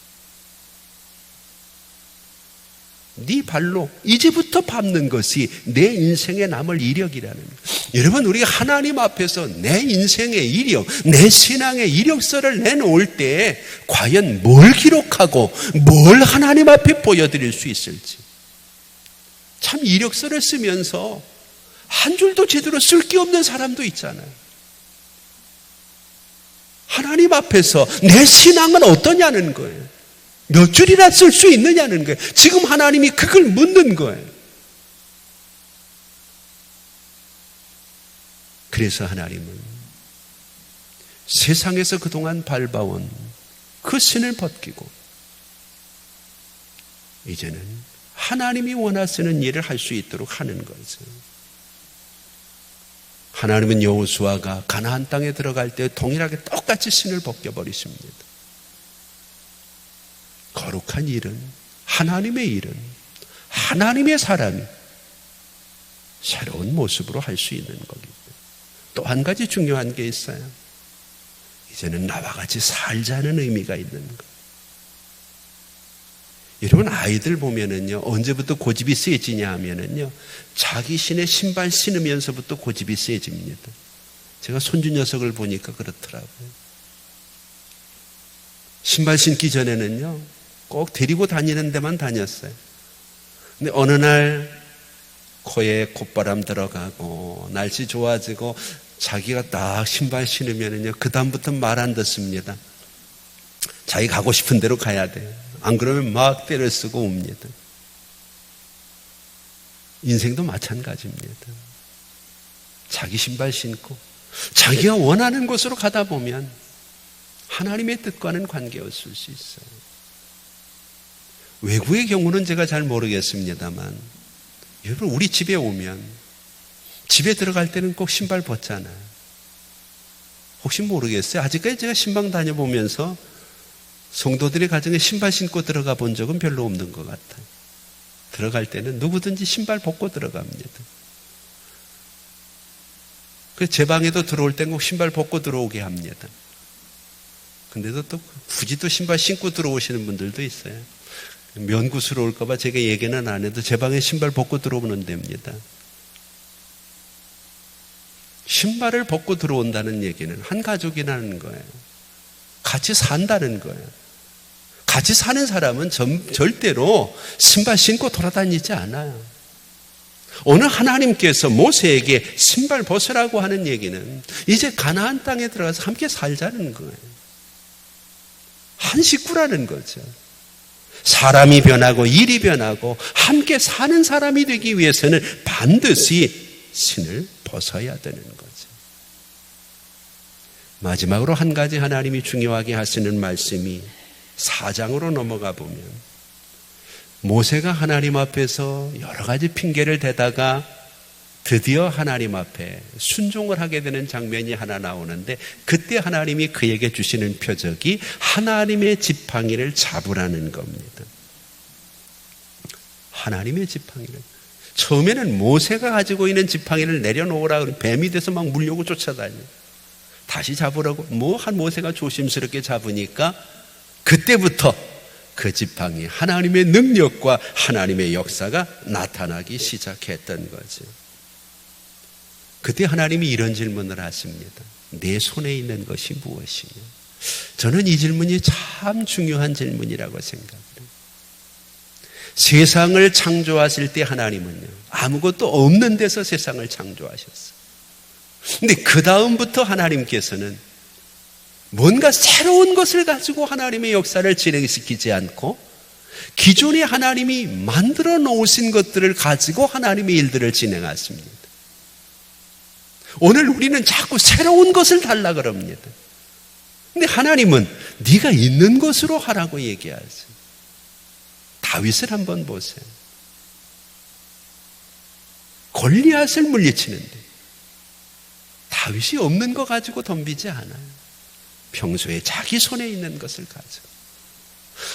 네 발로 이제부터 밟는 것이 내 인생에 남을 이력이라는 거예요. 여러분, 우리가 하나님 앞에서 내 인생의 이력, 내 신앙의 이력서를 내놓을 때 과연 뭘 기록하고 뭘 하나님 앞에 보여드릴 수 있을지. 참 이력서를 쓰면서 한 줄도 제대로 쓸 게 없는 사람도 있잖아요. 하나님 앞에서 내 신앙은 어떠냐는 거예요. 몇 줄이나 쓸 수 있느냐는 거예요. 지금 하나님이 그걸 묻는 거예요. 그래서 하나님은 세상에서 그동안 밟아온 그 신을 벗기고 이제는 하나님이 원하시는 일을 할 수 있도록 하는 거죠. 하나님은 여호수아가 가나안 땅에 들어갈 때 동일하게 똑같이 신을 벗겨버리십니다. 거룩한 일은, 하나님의 일은, 하나님의 사람이 새로운 모습으로 할 수 있는 겁니다. 또 한 가지 중요한 게 있어요. 이제는 나와 같이 살자는 의미가 있는 거예요. 여러분, 아이들 보면은요, 언제부터 고집이 세지냐 하면은요, 자기 신의 신발 신으면서부터 고집이 세집니다. 제가 손주 녀석을 보니까 그렇더라고요. 신발 신기 전에는요, 꼭 데리고 다니는 데만 다녔어요. 근데 어느 날 코에 콧바람 들어가고 날씨 좋아지고 자기가 딱 신발 신으면은요, 그다음부터 말 안 듣습니다. 자기 가고 싶은 대로 가야 돼요. 안 그러면 막 때를 쓰고 옵니다. 인생도 마찬가지입니다. 자기 신발 신고 자기가 원하는 곳으로 가다 보면 하나님의 뜻과는 관계없을 수 있어요. 외국의 경우는 제가 잘 모르겠습니다만, 여러분, 우리 집에 오면 집에 들어갈 때는 꼭 신발 벗잖아요. 혹시 모르겠어요? 아직까지 제가 신방 다녀보면서 성도들의 가정에 신발 신고 들어가 본 적은 별로 없는 것 같아요. 들어갈 때는 누구든지 신발 벗고 들어갑니다. 그래서 제 방에도 들어올 땐 꼭 신발 벗고 들어오게 합니다. 근데도 또 굳이 또 신발 신고 들어오시는 분들도 있어요. 면구스러울까봐 제가 얘기는 안 해도 제 방에 신발 벗고 들어오면 됩니다. 신발을 벗고 들어온다는 얘기는 한 가족이라는 거예요. 같이 산다는 거예요. 같이 사는 사람은 절대로 신발 신고 돌아다니지 않아요. 오늘 하나님께서 모세에게 신발 벗으라고 하는 얘기는 이제 가나안 땅에 들어가서 함께 살자는 거예요. 한 식구라는 거죠. 사람이 변하고 일이 변하고 함께 사는 사람이 되기 위해서는 반드시 신을 벗어야 되는 거죠. 마지막으로 한 가지 하나님이 중요하게 하시는 말씀이 4장으로 넘어가 보면, 모세가 하나님 앞에서 여러 가지 핑계를 대다가 드디어 하나님 앞에 순종을 하게 되는 장면이 하나 나오는데, 그때 하나님이 그에게 주시는 표적이 하나님의 지팡이를 잡으라는 겁니다. 하나님의 지팡이를. 처음에는 모세가 가지고 있는 지팡이를 내려놓으라, 뱀이 돼서 막 물려고 쫓아다녀. 다시 잡으라고 한 모세가 조심스럽게 잡으니까 그때부터 그 지팡이, 하나님의 능력과 하나님의 역사가 나타나기 시작했던 거죠. 그때 하나님이 이런 질문을 하십니다. 내 손에 있는 것이 무엇이냐? 저는 이 질문이 참 중요한 질문이라고 생각해요. 세상을 창조하실 때 하나님은요, 아무것도 없는 데서 세상을 창조하셨어요. 근데 그 다음부터 하나님께서는 뭔가 새로운 것을 가지고 하나님의 역사를 진행시키지 않고 기존에 하나님이 만들어 놓으신 것들을 가지고 하나님의 일들을 진행하십니다. 오늘 우리는 자꾸 새로운 것을 달라 그럽니다. 근데 하나님은 네가 있는 것으로 하라고 얘기하죠. 다윗을 한번 보세요. 골리앗을 물리치는데 다윗이 없는 거 가지고 덤비지 않아요. 평소에 자기 손에 있는 것을 가지고.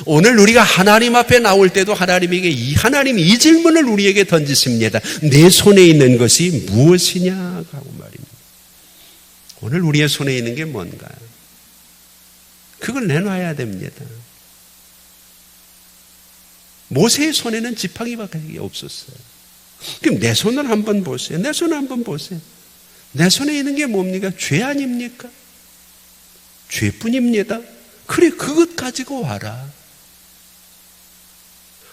오늘 우리가 하나님 앞에 나올 때도 하나님이 이 질문을 우리에게 던지십니다. 내 손에 있는 것이 무엇이냐 하고 말입니다. 오늘 우리의 손에 있는 게 뭔가요? 그걸 내놔야 됩니다. 모세의 손에는 지팡이밖에 없었어요. 그럼 내 손을 한번 보세요. 내 손을 한번 보세요. 내 손에 있는 게 뭡니까? 죄 아닙니까? 죄뿐입니다. 그래, 그것 가지고 와라.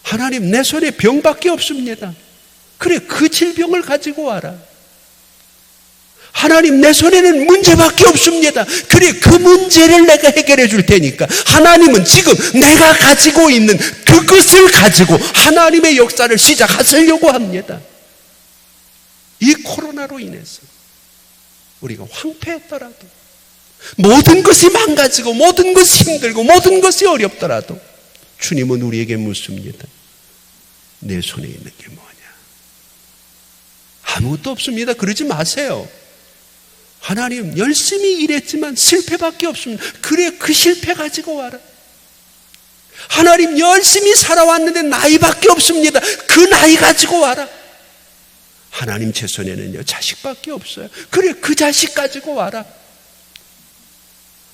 하나님, 내 손에 병밖에 없습니다. 그래, 그 질병을 가지고 와라. 하나님, 내 손에는 문제밖에 없습니다. 그래, 그 문제를 내가 해결해 줄 테니까. 하나님은 지금 내가 가지고 있는 그것을 가지고 하나님의 역사를 시작하시려고 합니다. 이 코로나로 인해서 우리가 황폐했더라도, 모든 것이 망가지고 모든 것이 힘들고 모든 것이 어렵더라도 주님은 우리에게 묻습니다. 내 손에 있는 게 뭐냐? 아무것도 없습니다. 그러지 마세요. 하나님, 열심히 일했지만 실패밖에 없습니다. 그래, 그 실패 가지고 와라. 하나님, 열심히 살아왔는데 나이밖에 없습니다. 그 나이 가지고 와라. 하나님, 제 손에는요 자식밖에 없어요. 그래, 그 자식 가지고 와라.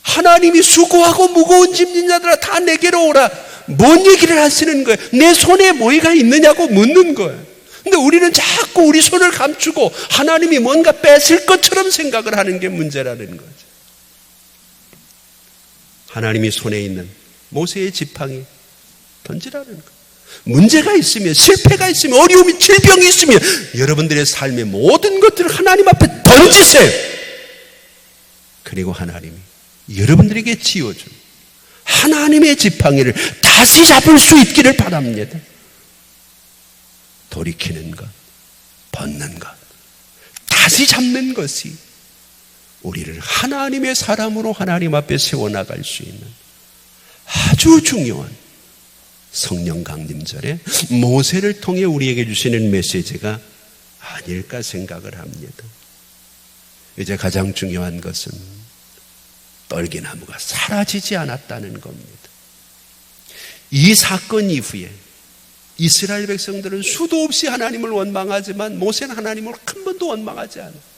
하나님이 수고하고 무거운 짐진 자들아 다 내게로 오라. 뭔 얘기를 하시는 거예요? 내 손에 뭐가 있느냐고 묻는 거예요. 근데 우리는 자꾸 우리 손을 감추고 하나님이 뭔가 뺏을 것처럼 생각을 하는 게 문제라는 거죠. 하나님이 손에 있는 모세의 지팡이 던지라는 거예요. 문제가 있으면, 실패가 있으면, 어려움이, 질병이 있으면 여러분들의 삶의 모든 것들을 하나님 앞에 던지세요. 그리고 하나님이 여러분들에게 지어준 하나님의 지팡이를 다시 잡을 수 있기를 바랍니다. 돌이키는 것, 벗는 것, 다시 잡는 것이 우리를 하나님의 사람으로 하나님 앞에 세워나갈 수 있는 아주 중요한 성령 강림절에 모세를 통해 우리에게 주시는 메시지가 아닐까 생각을 합니다. 이제 가장 중요한 것은 떨기나무가 사라지지 않았다는 겁니다. 이 사건 이후에 이스라엘 백성들은 수도 없이 하나님을 원망하지만 모세는 하나님을 한 번도 원망하지 않아요.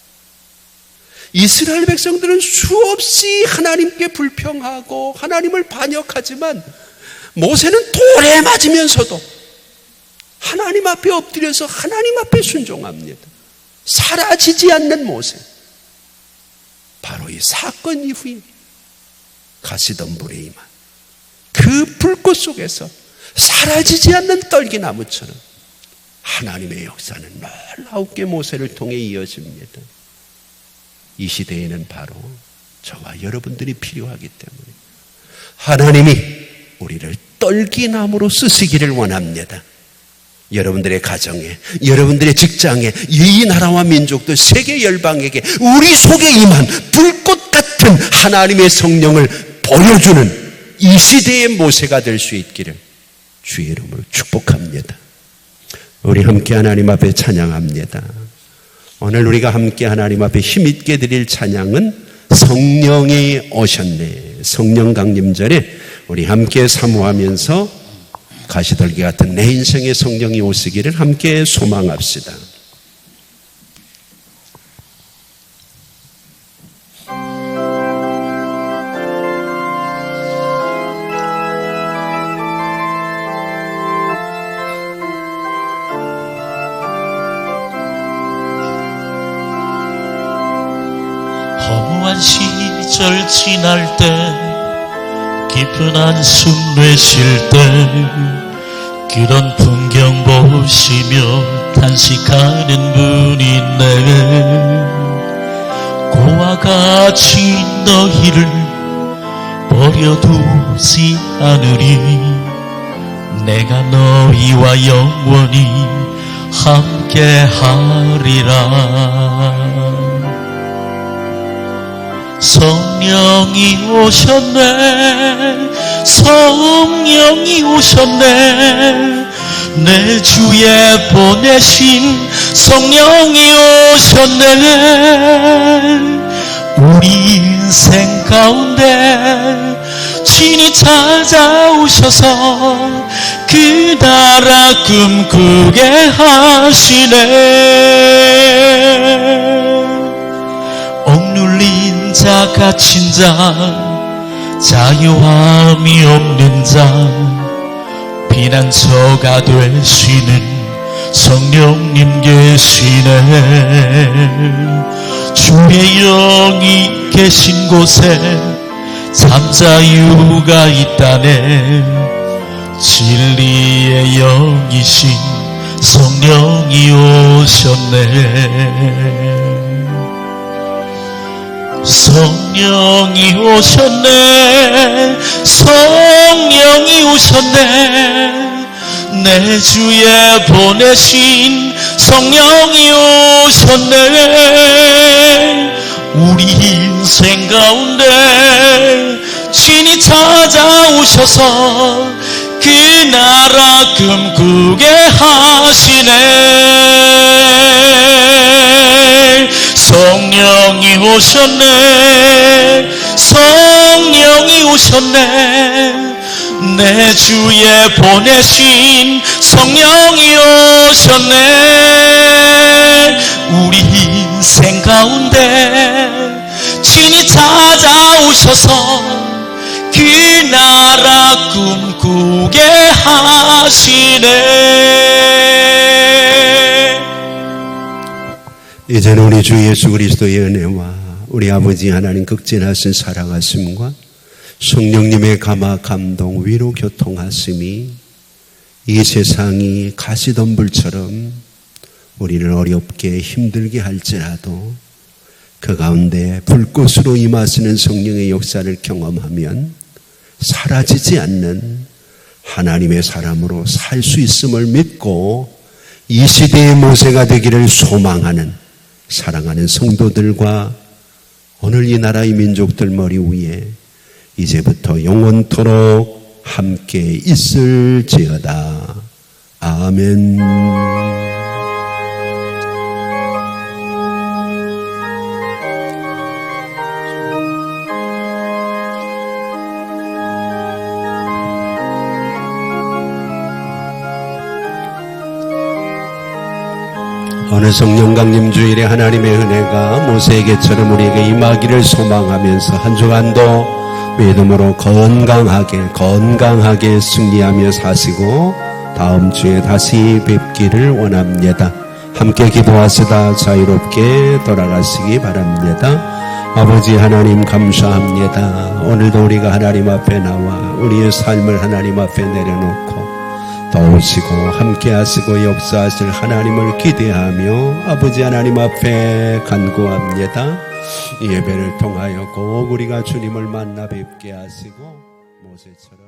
이스라엘 백성들은 수없이 하나님께 불평하고 하나님을 반역하지만 모세는 돌에 맞으면서도 하나님 앞에 엎드려서 하나님 앞에 순종합니다. 사라지지 않는 모세. 바로 이 사건 이후에 가시덤불에 임한 그 불꽃 속에서 사라지지 않는 떨기나무처럼 하나님의 역사는 놀랍게 모세를 통해 이어집니다. 이 시대에는 바로 저와 여러분들이 필요하기 때문에 하나님이 우리를 떨기나무로 쓰시기를 원합니다. 여러분들의 가정에, 여러분들의 직장에, 이 나라와 민족들, 세계 열방에게 우리 속에 임한 불꽃 같은 하나님의 성령을 보여주는 이 시대의 모세가 될 수 있기를 주의 이름으로 축복합니다. 우리 함께 하나님 앞에 찬양합니다. 오늘 우리가 함께 하나님 앞에 힘있게 드릴 찬양은 성령이 오셨네. 성령 강림절에 우리 함께 사모하면서 가시떨기 같은 내 인생에 성령이 오시기를 함께 소망합시다. 허무한 시절 지날 때 깊은 한숨 내쉴 때 그런 풍경 보시며 탄식하는 분이 있네. 고와 같이 너희를 버려두지 않으리. 내가 너희와 영원히 함께하리라. 성령이 오셨네. 성령이 오셨네. 내 주에 보내신 성령이 오셨네. 우리 인생 가운데 친히 찾아오셔서 그 나라 꿈꾸게 하시네. 억눌린 자 갇힌 자 자유함이 없는 자 피난처가 되시는 성령님 계시네. 주의 영이 계신 곳에 참 자유가 있다네. 진리의 영이신 성령이 오셨네. 성령이 오셨네. 성령이 오셨네. 내 주에 보내신 성령이 오셨네. 우리 인생 가운데 친히 찾아오셔서 그 나라 꿈꾸게 하시네. 성령이 오셨네. 성령이 오셨네. 내 주에 보내신 성령이 오셨네. 우리 인생 가운데 친히 친히 찾아오셔서 그 나라 꿈꾸게 하시네. 이제는 우리 주 예수 그리스도의 은혜와 우리 아버지 하나님 극진하신 사랑하심과 성령님의 감화 감동 위로 교통하심이 이 세상이 가시덤불처럼 우리를 어렵게 힘들게 할지라도 그 가운데 불꽃으로 임하시는 성령의 역사를 경험하면 사라지지 않는 하나님의 사람으로 살 수 있음을 믿고 이 시대의 모세가 되기를 소망하는 사랑하는 성도들과 오늘 이 나라의 민족들 머리 위에 이제부터 영원토록 함께 있을지어다. 아멘. 어느 성령 강림 주일에 하나님의 은혜가 모세에게처럼 우리에게 임하기를 소망하면서 한 주간도 믿음으로 건강하게 승리하며 사시고 다음 주에 다시 뵙기를 원합니다. 함께 기도하시다 자유롭게 돌아가시기 바랍니다. 아버지 하나님 감사합니다. 오늘도 우리가 하나님 앞에 나와 우리의 삶을 하나님 앞에 내려놓고 도우시고 함께 하시고 역사하실 하나님을 기대하며 아버지 하나님 앞에 간구합니다. 이 예배를 통하여 꼭 우리가 주님을 만나 뵙게 하시고 모세처럼